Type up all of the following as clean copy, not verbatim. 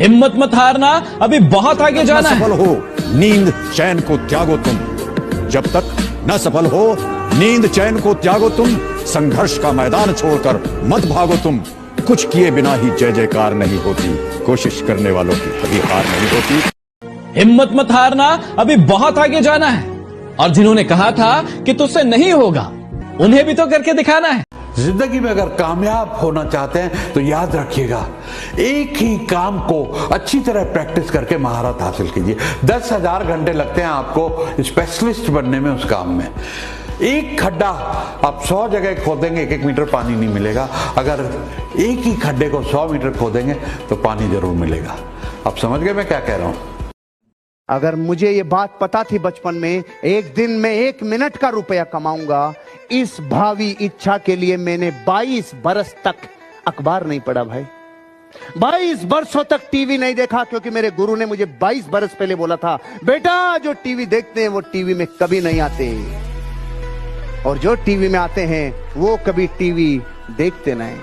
हिम्मत मत हारना, अभी बहुत आगे जाना है। सफल हो नींद चैन को त्यागो तुम, जब तक न सफल हो नींद चैन को त्यागो तुम, संघर्ष का मैदान छोड़कर मत भागो तुम। कुछ किए बिना ही जय जयकार नहीं होती, कोशिश करने वालों की कभी हार नहीं होती। हिम्मत मत हारना, अभी बहुत आगे जाना है। और जिन्होंने कहा था कि तुझसे नहीं होगा, उन्हें भी तो करके दिखाना है। जिंदगी में अगर कामयाब होना चाहते हैं तो याद रखिएगा, एक ही काम को अच्छी तरह प्रैक्टिस करके महारत हासिल कीजिए। 10,000 घंटे लगते हैं आपको स्पेशलिस्ट बनने में उस काम में। एक खड्डा आप 100 जगह खोदेंगे, 1-1 मीटर पानी नहीं मिलेगा। अगर एक ही खड्डे को 100 मीटर खोदेंगे तो पानी जरूर मिलेगा। आप समझ गए मैं क्या कह रहा हूं? अगर मुझे ये बात पता थी बचपन में, एक दिन में 1 मिनट का रुपया कमाऊंगा, इस भावी इच्छा के लिए मैंने 22 बरस तक अखबार नहीं पढ़ा भाई। 22 बरसों तक टीवी नहीं देखा, क्योंकि मेरे गुरु ने मुझे 22 बरस पहले बोला था, बेटा जो टीवी देखते हैं वो टीवी में कभी नहीं आते, और जो टीवी में आते हैं वो कभी टीवी देखते नहीं।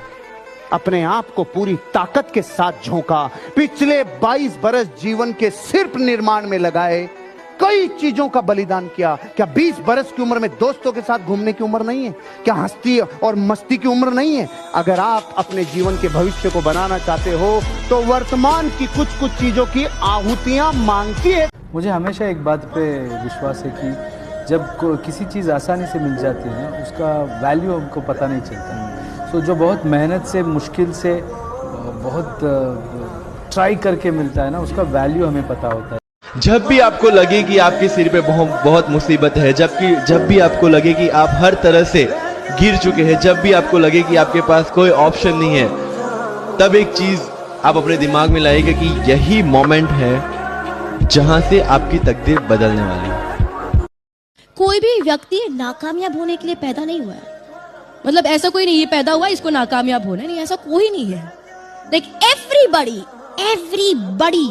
अपने आप को पूरी ताकत के साथ झोंका, पिछले 22 बरस जीवन के सिर्फ निर्माण में लगाए, कई चीजों का बलिदान किया। क्या 20 बरस की उम्र में दोस्तों के साथ घूमने की उम्र नहीं है? क्या हंसती और मस्ती की उम्र नहीं है? अगर आप अपने जीवन के भविष्य को बनाना चाहते हो तो वर्तमान की कुछ कुछ चीजों की आहुतियां मांगती है। मुझे हमेशा एक बात पे विश्वास है कि जब किसी चीज़ आसानी से मिल जाती है ना, उसका वैल्यू हमको पता नहीं चलता। सो जो बहुत मेहनत से, मुश्किल से, बहुत ट्राई करके मिलता है ना, उसका वैल्यू हमें पता होता है। जब भी आपको लगे कि आपके सिर पे बहुत मुसीबत है, जब भी आपको लगे कि आप हर तरह से गिर चुके हैं, जब भी आपको लगे कि आपके पास कोई ऑप्शन नहीं है, तब एक चीज आप अपने दिमाग में लाइएगा कि यही मोमेंट है जहां से आपकी तकदीर बदलने वाली है। कोई भी व्यक्ति नाकामयाब होने के लिए पैदा नहीं हुआ है। मतलब ऐसा कोई नहीं ये पैदा हुआ इसको नाकामयाब होना, नहीं, ऐसा कोई नहीं है। लाइक एवरीबॉडी,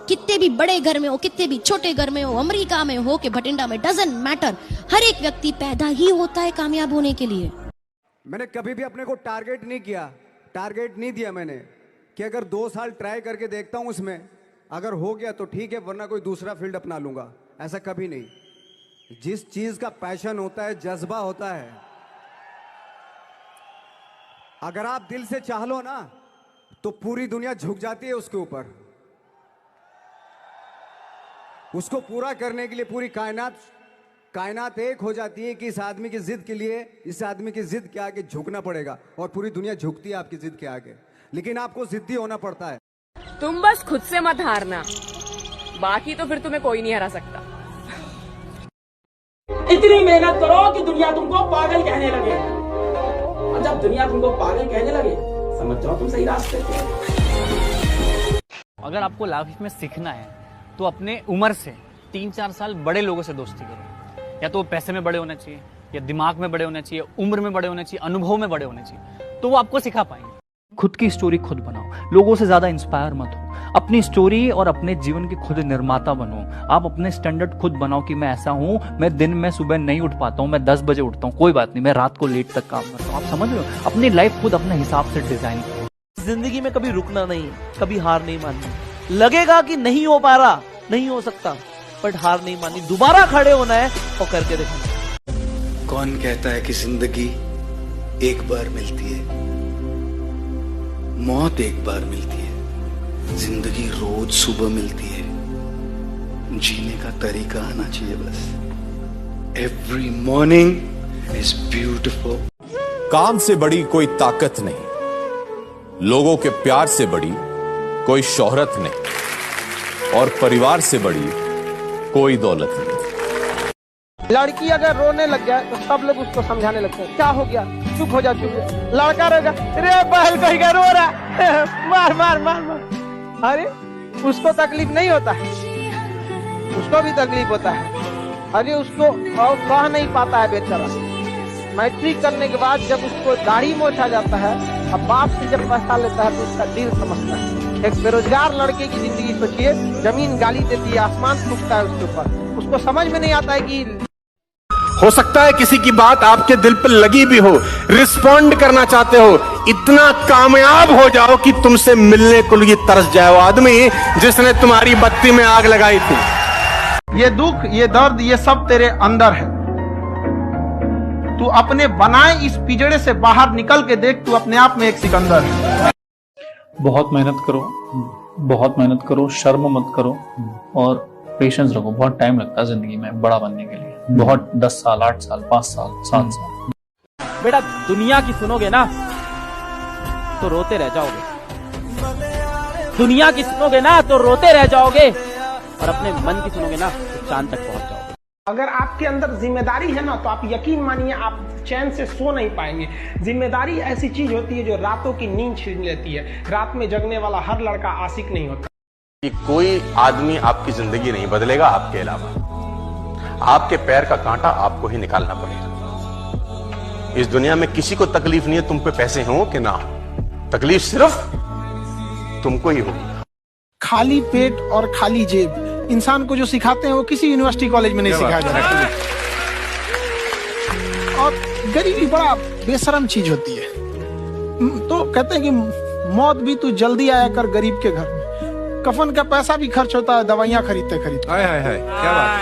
कितने भी बड़े घर में हो, कितने भी छोटे घर में हो, अमेरिका में हो कि भटिंडा में, डजंट मैटर, हर एक व्यक्ति पैदा ही होता है कामयाब होने के लिए। मैंने कभी भी अपने को टारगेट नहीं किया, टारगेट नहीं दिया मैंने कि अगर 2 साल ट्राई करके देखता हूं, उसमें अगर हो गया तो ठीक है, वरना कोई दूसरा फील्ड अपना लूंगा। ऐसा कभी नहीं। जिस चीज का पैशन होता है, जज्बा होता है, अगर आप दिल से चाह लो ना तो पूरी दुनिया झुक जाती है उसके ऊपर। उसको पूरा करने के लिए पूरी कायनात एक हो जाती है कि इस आदमी की जिद के लिए, इस आदमी की जिद के आगे झुकना पड़ेगा, और पूरी दुनिया झुकती है आपकी जिद के आगे, लेकिन आपको जिद्दी होना पड़ता है। तुम बस खुद से मत हारना, बाकी तो फिर तुम्हें कोई नहीं हरा सकता। इतनी मेहनत करो कि दुनिया तुमको पागल कहने लगे, और जब दुनिया तुमको पागल कहने लगे समझ जाओ तुम सही रास्ते पे। अगर आपको लाइफ में सीखना है तो अपने उम्र से 3-4 साल बड़े लोगों से दोस्ती करो। या तो वो पैसे में बड़े होने चाहिए, या दिमाग में बड़े होने चाहिए, उम्र में बड़े होने चाहिए, अनुभव में बड़े होने चाहिए, तो वो आपको सिखा पाएंगे। खुद की स्टोरी खुद बनाओ, लोगों से ज्यादा इंस्पायर मत हो। अपनी स्टोरी और अपने जीवन के खुद निर्माता बनो। आप अपने स्टैंडर्ड खुद बनाओ कि मैं ऐसा हूं, मैं दिन में सुबह नहीं उठ पाता हूं, मैं 10 बजे उठता हूं, कोई बात नहीं, मैं रात को लेट तक काम करता हूं। आप समझ रहे हो? अपनी लाइफ खुद अपने हिसाब से डिजाइन करो। जिंदगी में कभी रुकना नहीं, कभी हार नहीं माननी। लगेगा कि नहीं हो पा रहा, नहीं हो सकता, बट हार नहीं माननी, दोबारा खड़े होना है और करके देखना। कौन कहता है कि जिंदगी एक बार मिलती है, मौत एक बार मिलती है, जिंदगी रोज सुबह मिलती है। जीने का तरीका आना चाहिए बस। Every morning is beautiful. काम से बड़ी कोई ताकत नहीं, लोगों के प्यार से बड़ी कोई शोहरत नहीं, और परिवार से बड़ी कोई दौलत नहीं। लड़की अगर रोने लग जाए तो सब लोग उसको समझाने लगते हैं, क्या हो गया, चुप हो जा, चुप हो जा। लड़का रहेगा, रे बहल कहीं का रो रहा है, मार मार मार मार। अरे उसको तकलीफ नहीं होता है, उसको भी तकलीफ होता है। अरे उसको और कह नहीं पाता है बेचारा। मैट्रिक करने के बाद जब उसको दाढ़ी मोछ आ जाता है, अब बाप से जब पैसा लेता है तो उसका दिल समझता है। एक बेरोजगार लड़के की जिंदगी सोचिए, जमीन गाली देती है, आसमान टूटता है उसके ऊपर, उसको समझ में नहीं आता है कि हो सकता है किसी की बात आपके दिल पर लगी भी हो, रिस्पॉन्ड करना चाहते हो, इतना कामयाब हो जाओ कि तुमसे मिलने को लिए तरस जाए वो आदमी जिसने तुम्हारी बत्ती में आग लगाई थी। ये दुख, ये दर्द, ये सब तेरे अंदर है। तू अपने बनाए इस पिंजड़े से बाहर निकल के देख, तू अपने आप में एक सिकंदर है। बहुत मेहनत करो, शर्म मत करो और पेशेंस रखो। बहुत टाइम लगता है जिंदगी में बड़ा बनने के लिए, बहुत 10 साल, 8 साल, 5 साल, 7 साल। बेटा दुनिया की सुनोगे ना तो रोते रह जाओगे, दुनिया की सुनोगे ना तो रोते रह जाओगे, और अपने मन की सुनोगे ना तो चांद तक पहुंच जाओगे। अगर आपके अंदर जिम्मेदारी है ना तो आप यकीन मानिए आप चैन से सो नहीं पाएंगे। जिम्मेदारी ऐसी चीज होती है जो रातों की नींद छीन लेती है। रात में जगने वाला हर लड़का आशिक नहीं होता। कि कोई आदमी आपकी जिंदगी नहीं बदलेगा आपके अलावा। आपके पैर का कांटा आपको ही निकालना पड़ेगा। इस दुनिया में किसी को तकलीफ नहीं है तुम पे पैसे हो कि ना हो, तकलीफ सिर्फ तुमको ही होगी। खाली पेट और खाली जेब इंसान को जो सिखाते हैं वो किसी यूनिवर्सिटी कॉलेज में नहीं सिखाया जाता। और गरीबी बड़ा बेशरम चीज होती है। तो कहते हैं कि मौत भी तू जल्दी आया कर गरीब के घर में। कफन का पैसा भी खर्च होता है, दवाइयां खरीदते क्या बात।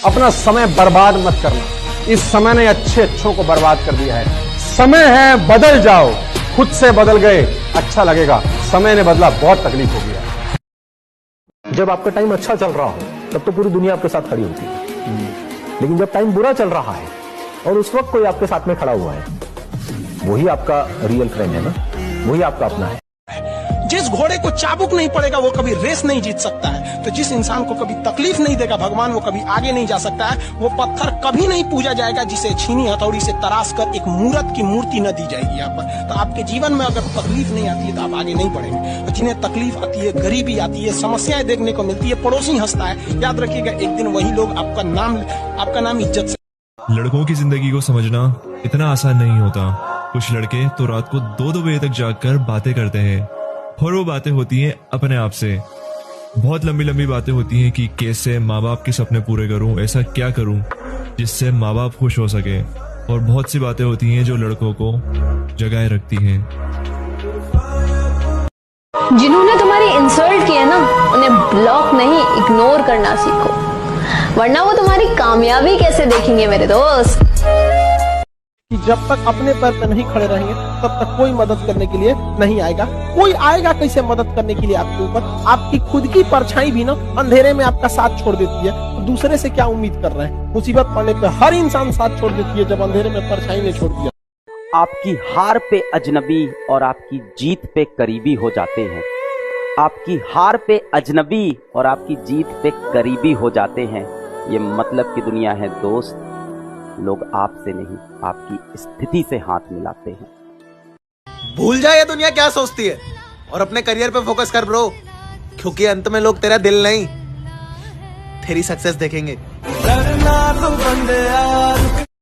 अपना समय बर्बाद मत करना। इस समय ने अच्छों को बर्बाद कर दिया है। समय है बदल जाओ, खुद से बदल गए अच्छा लगेगा। समय ने बदला, बहुत तकलीफ हो गया। जब आपका टाइम अच्छा चल रहा हो तब तो पूरी दुनिया आपके साथ खड़ी होती है, लेकिन जब टाइम बुरा चल रहा है और उस वक्त कोई आपके साथ में खड़ा हुआ है, वही आपका रियल फ्रेंड है ना, वही आपका अपना है। जिस घोड़े को चाबुक नहीं पड़ेगा वो कभी रेस नहीं जीत सकता है। तो जिस इंसान को कभी तकलीफ नहीं देगा भगवान, वो कभी आगे नहीं जा सकता है। वो पत्थर कभी नहीं पूजा जाएगा जिसे छीनी हथौड़ी से तराश कर एक मूर्त की मूर्ति न दी जाएगी यहाँ पर। तो आपके जीवन में अगर तकलीफ नहीं आती है तो आप आगे नहीं बढ़ेंगे। तो जिन्हें तकलीफ आती है, गरीबी आती है, समस्याएं देखने को मिलती है, पड़ोसी हंसता है, याद रखिएगा एक दिन वही लोग आपका नाम इज्जत से। लड़कों की जिंदगी को समझना इतना आसान नहीं होता। कुछ लड़के तो रात को 2-2 बजे तक जागकर बातें करते हैं, और वो बातें होती हैं अपने आप से। बहुत लंबी लंबी बातें होती हैं कि कैसे माँ बाप के सपने पूरे करूं, ऐसा क्या करूं जिससे माँ बाप खुश हो सके। और बहुत सी बातें होती हैं जो लड़कों को जगाए रखती हैं। जिन्होंने तुम्हारी इंसल्ट की है ना, उन्हें ब्लॉक नहीं इग्नोर करना सीखो, वरना वो तुम्हारी कामयाबी कैसे देखेंगे मेरे दोस्त। कि जब तक अपने पैर पे नहीं खड़े रहेंगे तब तक कोई मदद करने के लिए नहीं आएगा। कोई आएगा कैसे मदद करने के लिए आपके ऊपर? आपकी खुद की परछाई भी ना अंधेरे में आपका साथ छोड़ देती है, तो दूसरे से क्या उम्मीद कर रहे हैं? मुसीबत पड़ने पे हर इंसान साथ छोड़ देती है जब अंधेरे में परछाई ने छोड़ दिया। आपकी हार पे अजनबी और आपकी जीत पे करीबी हो जाते हैं। आपकी हार पे अजनबी और आपकी जीत पे करीबी हो जाते हैं। ये मतलब की दुनिया है दोस्त। लोग आपसे नहीं आपकी स्थिति से हाथ मिलाते हैं। भूल जा ये दुनिया क्या सोचती है और अपने करियर पे फोकस कर ब्रो, क्योंकि अंत में लोग तेरा दिल नहीं तेरी सक्सेस देखेंगे।